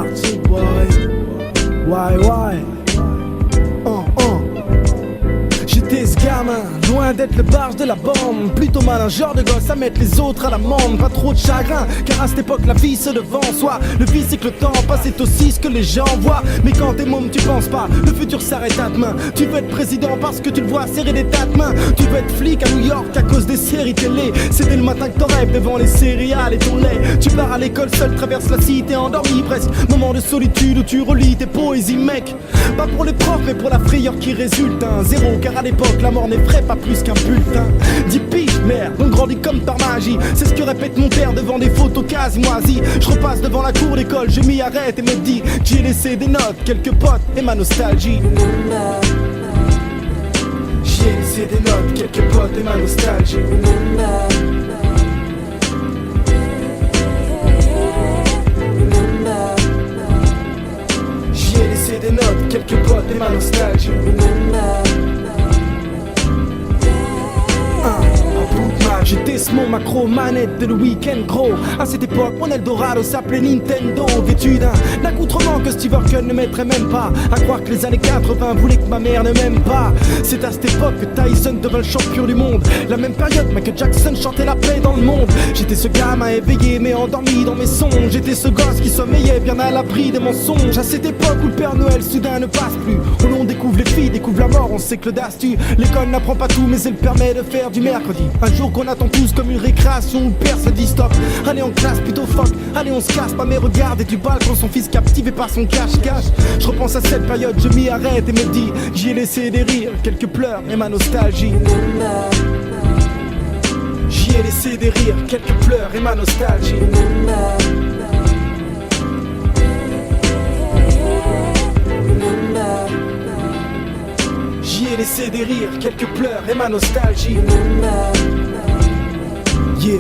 parti, boy. Why? J'étais ce gamin, loin d'être le barge de la bande. Plutôt malin genre de gosse à mettre les autres à l'amende. Pas trop de chagrin, car à cette époque la vie se devant soi. Le vice c'est que le temps passe, c'est aussi ce que les gens voient. Mais quand t'es môme tu penses pas, le futur s'arrête à demain. Tu veux être président parce que tu le vois serrer des tas de mains. Tu veux être flic à New York à cause des séries télé. C'est dès le matin que t'en rêves devant les céréales et ton lait. Tu pars à l'école seul, traverse la cité endormi presque. Moment de solitude où tu relis tes poésies mec. Pas pour les profs mais pour la frayeur qui résulte. Zéro car à l'époque la mort n'effraie pas plus qu'un bulletin. 10 piges, merde, on grandit comme par magie. C'est ce que répète mon père devant des photos quasi moisies. Je repasse devant la cour d'école, je m'y arrête et me dis que j'ai laissé des notes, quelques potes et ma nostalgie. J'ai laissé des notes, quelques potes et ma nostalgie. J'ai laissé des notes, quelques potes et ma nostalgie. J'étais ce mon macro manette de le week-end gros. À cette époque mon Eldorado s'appelait Nintendo. Vêtu d'un accoutrement que Steve Urkel ne mettrait même pas. À croire que les années 80 voulaient que ma mère ne m'aime pas. C'est à cette époque que Tyson devint le champion du monde. La même période Michael Jackson chantait la paix dans le monde. J'étais ce gamin éveillé mais endormi dans mes songes. J'étais ce gosse qui sommeillait bien à l'abri des mensonges. À cette époque où le Père Noël soudain ne passe plus, où l'on découvre les filles, découvre la mort, on sait que le DAS tue. L'école n'apprend pas tout mais elle permet de faire du mercredi un jour qu'on attend tous comme une récréation où père se dit stop. Allez en classe plutôt fuck, allez on se casse. Pas mes regards et du balcon son fils captivé par son cache-cache. Je repense à cette période, je m'y arrête et me dis j'y ai laissé des rires, quelques pleurs et ma nostalgie. J'y ai laissé des rires, quelques pleurs et ma nostalgie. J'y ai laissé des rires, quelques pleurs et ma nostalgie. Yeah.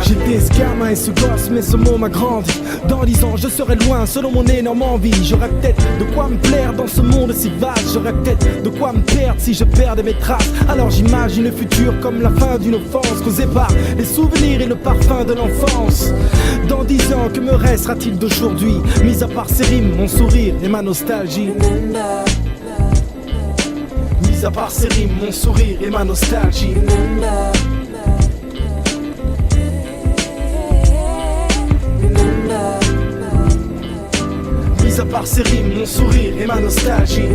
J'étais ce gamin et ce gosse mais ce mot m'a grandi. Dans 10 ans je serai loin selon mon énorme envie. J'aurais peut-être de quoi me plaire dans ce monde si vaste. J'aurais peut-être de quoi me perdre si je perdais mes traces. Alors j'imagine le futur comme la fin d'une offense causée par les souvenirs et le parfum de l'enfance. Dans 10 ans que me restera-t-il d'aujourd'hui, mis à part ces rimes, mon sourire et ma nostalgie. Mis à part ces rimes, mon sourire et ma nostalgie. Mis à part ces rimes, mon sourire et ma nostalgie.